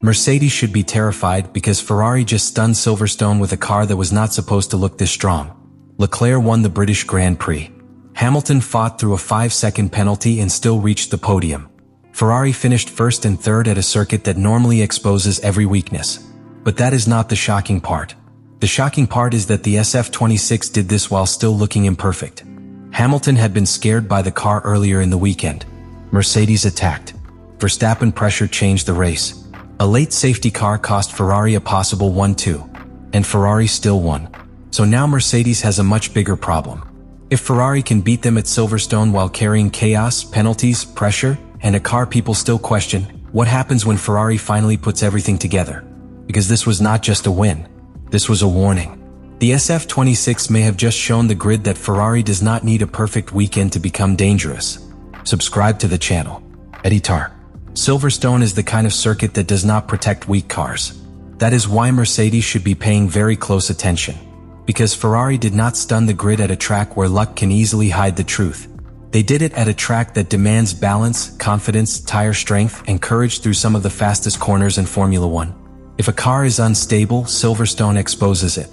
Mercedes should be terrified because Ferrari just stunned Silverstone with a car that was not supposed to look this strong. Leclerc won the British Grand Prix. Hamilton fought through a 5-second penalty and still reached the podium. Ferrari finished first and third at a circuit that normally exposes every weakness. But that is not the shocking part. The shocking part is that the SF-26 did this while still looking imperfect. Hamilton had been scared by the car earlier in the weekend. Mercedes attacked. Verstappen pressure changed the race. A late safety car cost Ferrari a possible 1-2. And Ferrari still won. So now Mercedes has a much bigger problem. If Ferrari can beat them at Silverstone while carrying chaos, penalties, pressure, and a car people still question, what happens when Ferrari finally puts everything together? Because this was not just a win. This was a warning. The SF-26 may have just shown the grid that Ferrari does not need a perfect weekend to become dangerous. Subscribe to the channel. Editor. Silverstone is the kind of circuit that does not protect weak cars. That is why Mercedes should be paying very close attention. Because Ferrari did not stun the grid at a track where luck can easily hide the truth. They did it at a track that demands balance, confidence, tire strength, and courage through some of the fastest corners in Formula 1. If a car is unstable, Silverstone exposes it.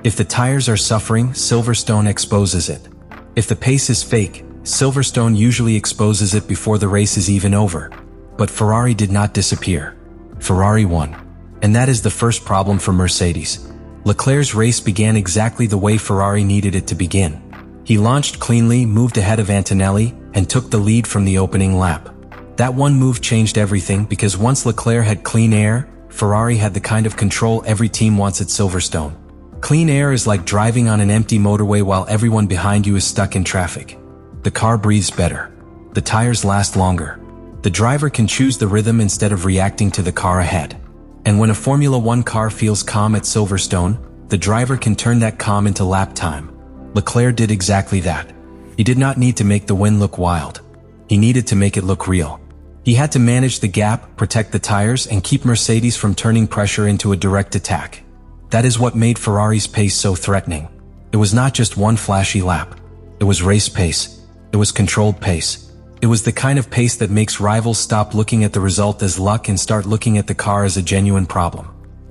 If the tires are suffering, Silverstone exposes it. If the pace is fake, Silverstone usually exposes it before the race is even over. But Ferrari did not disappear. Ferrari won. And that is the first problem for Mercedes. Leclerc's race began exactly the way Ferrari needed it to begin. He launched cleanly, moved ahead of Antonelli, and took the lead from the opening lap. That one move changed everything because once Leclerc had clean air, Ferrari had the kind of control every team wants at Silverstone. Clean air is like driving on an empty motorway while everyone behind you is stuck in traffic. The car breathes better. The tires last longer. The driver can choose the rhythm instead of reacting to the car ahead. And when a Formula 1 car feels calm at Silverstone, the driver can turn that calm into lap time. Leclerc did exactly that. He did not need to make the win look wild. He needed to make it look real. He had to manage the gap, protect the tires, and keep Mercedes from turning pressure into a direct attack. That is what made Ferrari's pace so threatening. It was not just one flashy lap. It was race pace. It was controlled pace. It was the kind of pace that makes rivals stop looking at the result as luck and start looking at the car as a genuine problem.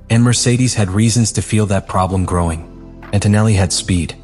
And Mercedes had reasons to feel that problem growing. Antonelli had speed.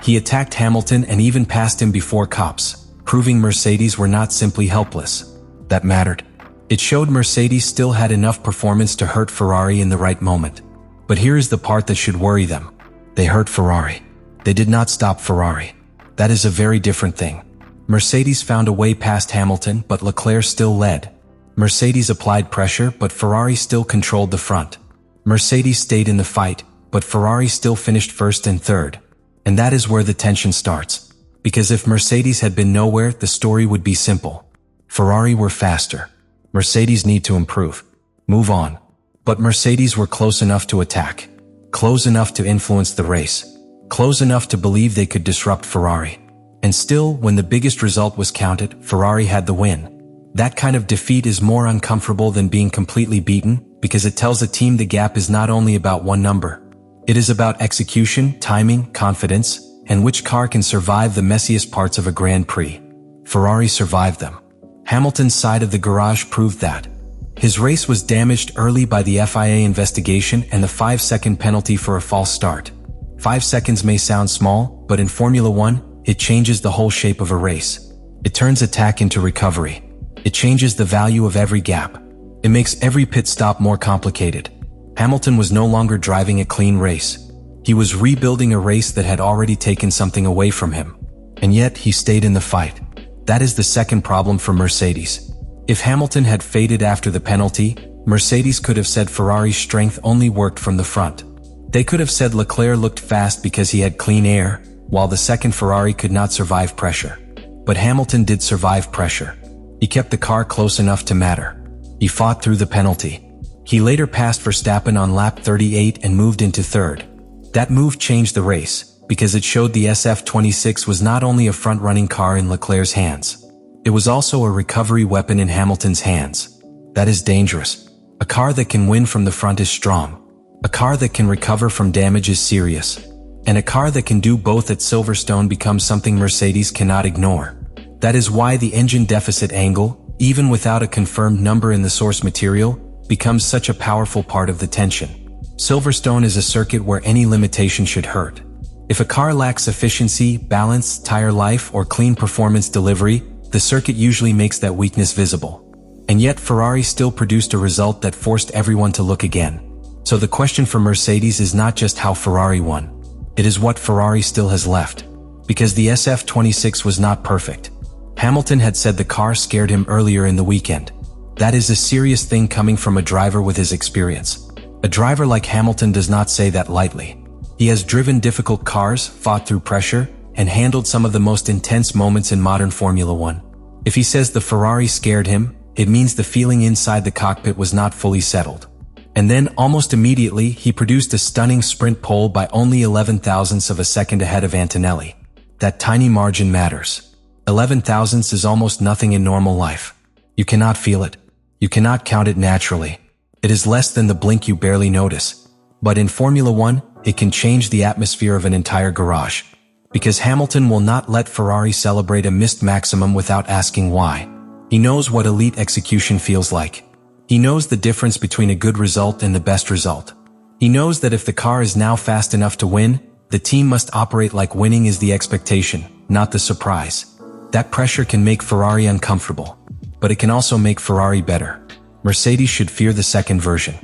He attacked Hamilton and even passed him before cops, proving Mercedes were not simply helpless. That mattered. It showed Mercedes still had enough performance to hurt Ferrari in the right moment. But here is the part that should worry them. They hurt Ferrari. They did not stop Ferrari. That is a very different thing. Mercedes found a way past Hamilton, but Leclerc still led. Mercedes applied pressure, but Ferrari still controlled the front. Mercedes stayed in the fight, but Ferrari still finished first and third. And that is where the tension starts. Because if Mercedes had been nowhere, the story would be simple. Ferrari were faster. Mercedes need to improve. Move on. But Mercedes were close enough to attack. Close enough to influence the race. Close enough to believe they could disrupt Ferrari. And still, when the biggest result was counted, Ferrari had the win. That kind of defeat is more uncomfortable than being completely beaten, because it tells a team the gap is not only about one number. It is about execution, timing, confidence, and which car can survive the messiest parts of a Grand Prix. Ferrari survived them. Hamilton's side of the garage proved that. His race was damaged early by the FIA investigation and the 5-second penalty for a false start. 5 seconds may sound small, but in Formula 1, it changes the whole shape of a race. It turns attack into recovery. It changes the value of every gap. It makes every pit stop more complicated. Hamilton was no longer driving a clean race. He was rebuilding a race that had already taken something away from him. And yet, he stayed in the fight. That is the second problem for Mercedes. If Hamilton had faded after the penalty, Mercedes could have said Ferrari's strength only worked from the front. They could have said Leclerc looked fast because he had clean air, while the second Ferrari could not survive pressure. But Hamilton did survive pressure. He kept the car close enough to matter. He fought through the penalty. He later passed Verstappen on lap 38 and moved into third. That move changed the race, because it showed the SF-26 was not only a front-running car in Leclerc's hands. It was also a recovery weapon in Hamilton's hands. That is dangerous. A car that can win from the front is strong. A car that can recover from damage is serious. And a car that can do both at Silverstone becomes something Mercedes cannot ignore. That is why the engine deficit angle, even without a confirmed number in the source material, becomes such a powerful part of the tension. Silverstone is a circuit where any limitation should hurt. If a car lacks efficiency, balance, tire life, or clean performance delivery, the circuit usually makes that weakness visible. And yet Ferrari still produced a result that forced everyone to look again. So the question for Mercedes is not just how Ferrari won. It is what Ferrari still has left. Because the SF-26 was not perfect. Hamilton had said the car scared him earlier in the weekend. That is a serious thing coming from a driver with his experience. A driver like Hamilton does not say that lightly. He has driven difficult cars, fought through pressure, and handled some of the most intense moments in modern Formula One. If he says the Ferrari scared him, it means the feeling inside the cockpit was not fully settled. And then, almost immediately, he produced a stunning sprint pole by only 11 thousandths of a second ahead of Antonelli. That tiny margin matters. 11 thousandths is almost nothing in normal life. You cannot feel it. You cannot count it naturally. It is less than the blink you barely notice. But in Formula One, it can change the atmosphere of an entire garage. Because Hamilton will not let Ferrari celebrate a missed maximum without asking why. He knows what elite execution feels like. He knows the difference between a good result and the best result. He knows that if the car is now fast enough to win, the team must operate like winning is the expectation, not the surprise. That pressure can make Ferrari uncomfortable. But it can also make Ferrari better. Mercedes should fear the second version.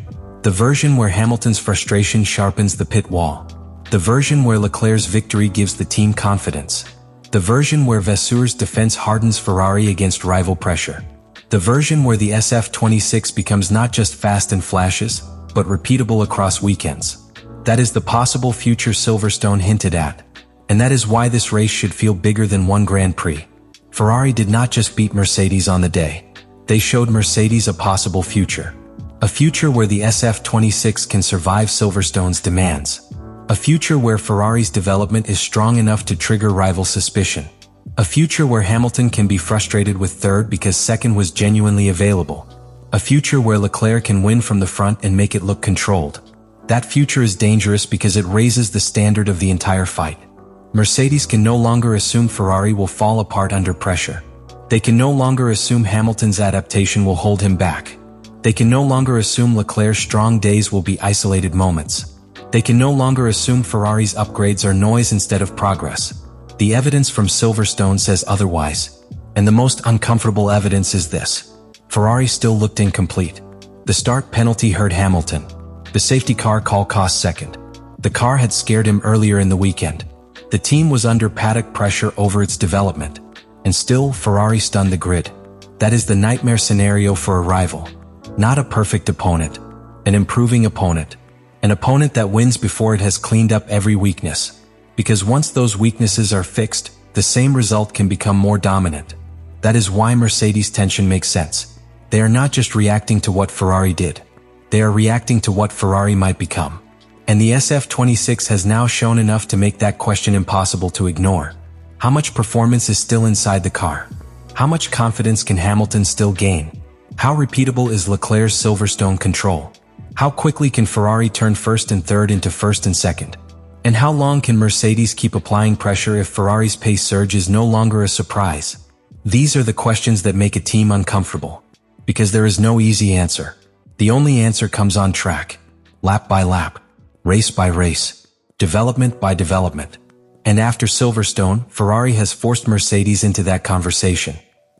The version where Hamilton's frustration sharpens the pit wall. The version where Leclerc's victory gives the team confidence. The version where Vasseur's defense hardens Ferrari against rival pressure. The version where the SF-26 becomes not just fast in flashes, but repeatable across weekends. That is the possible future Silverstone hinted at. And that is why this race should feel bigger than one Grand Prix. Ferrari did not just beat Mercedes on the day. They showed Mercedes a possible future. A future where the SF-26 can survive Silverstone's demands. A future where Ferrari's development is strong enough to trigger rival suspicion. A future where Hamilton can be frustrated with third because second was genuinely available. A future where Leclerc can win from the front and make it look controlled. That future is dangerous because it raises the standard of the entire fight. Mercedes can no longer assume Ferrari will fall apart under pressure. They can no longer assume Hamilton's adaptation will hold him back. They can no longer assume Leclerc's strong days will be isolated moments. They can no longer assume Ferrari's upgrades are noise instead of progress. The evidence from Silverstone says otherwise. And the most uncomfortable evidence is this. Ferrari still looked incomplete. The start penalty hurt Hamilton. The safety car call cost second. The car had scared him earlier in the weekend. The team was under paddock pressure over its development. And still, Ferrari stunned the grid. That is the nightmare scenario for a rival. Not a perfect opponent. An improving opponent. An opponent that wins before it has cleaned up every weakness. Because once those weaknesses are fixed, the same result can become more dominant. That is why Mercedes' tension makes sense. They are not just reacting to what Ferrari did. They are reacting to what Ferrari might become. And the SF-26 has now shown enough to make that question impossible to ignore. How much performance is still inside the car? How much confidence can Hamilton still gain? How repeatable is Leclerc's Silverstone control? How quickly can Ferrari turn first and third into first and second? And how long can Mercedes keep applying pressure if Ferrari's pace surge is no longer a surprise? These are the questions that make a team uncomfortable. Because there is no easy answer. The only answer comes on track. Lap by lap. Race by race. Development by development. And after Silverstone, Ferrari has forced Mercedes into that conversation.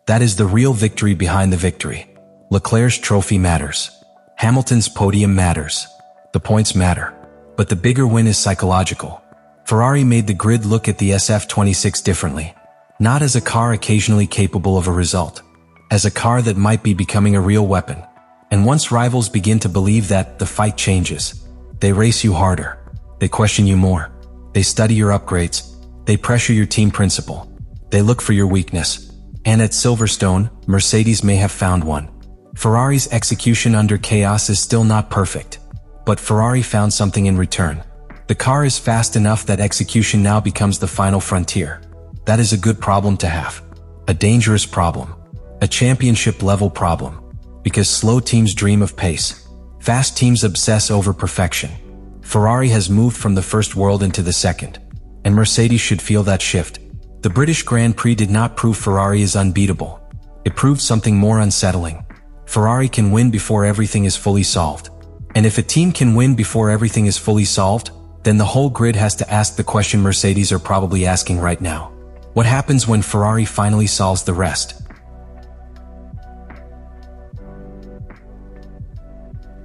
That is the real victory behind the victory. Leclerc's trophy matters. Hamilton's podium matters. The points matter. But the bigger win is psychological. Ferrari made the grid look at the SF-26 differently. Not as a car occasionally capable of a result. As a car that might be becoming a real weapon. And once rivals begin to believe that, the fight changes. They race you harder. They question you more. They study your upgrades. They pressure your team principle. They look for your weakness. And at Silverstone, Mercedes may have found one. Ferrari's execution under chaos is still not perfect. But Ferrari found something in return. The car is fast enough that execution now becomes the final frontier. That is a good problem to have. A dangerous problem. A championship-level problem. Because slow teams dream of pace. Fast teams obsess over perfection. Ferrari has moved from the first world into the second. And Mercedes should feel that shift. The British Grand Prix did not prove Ferrari is unbeatable. It proved something more unsettling. Ferrari can win before everything is fully solved. And if a team can win before everything is fully solved, then the whole grid has to ask the question Mercedes are probably asking right now. What happens when Ferrari finally solves the rest?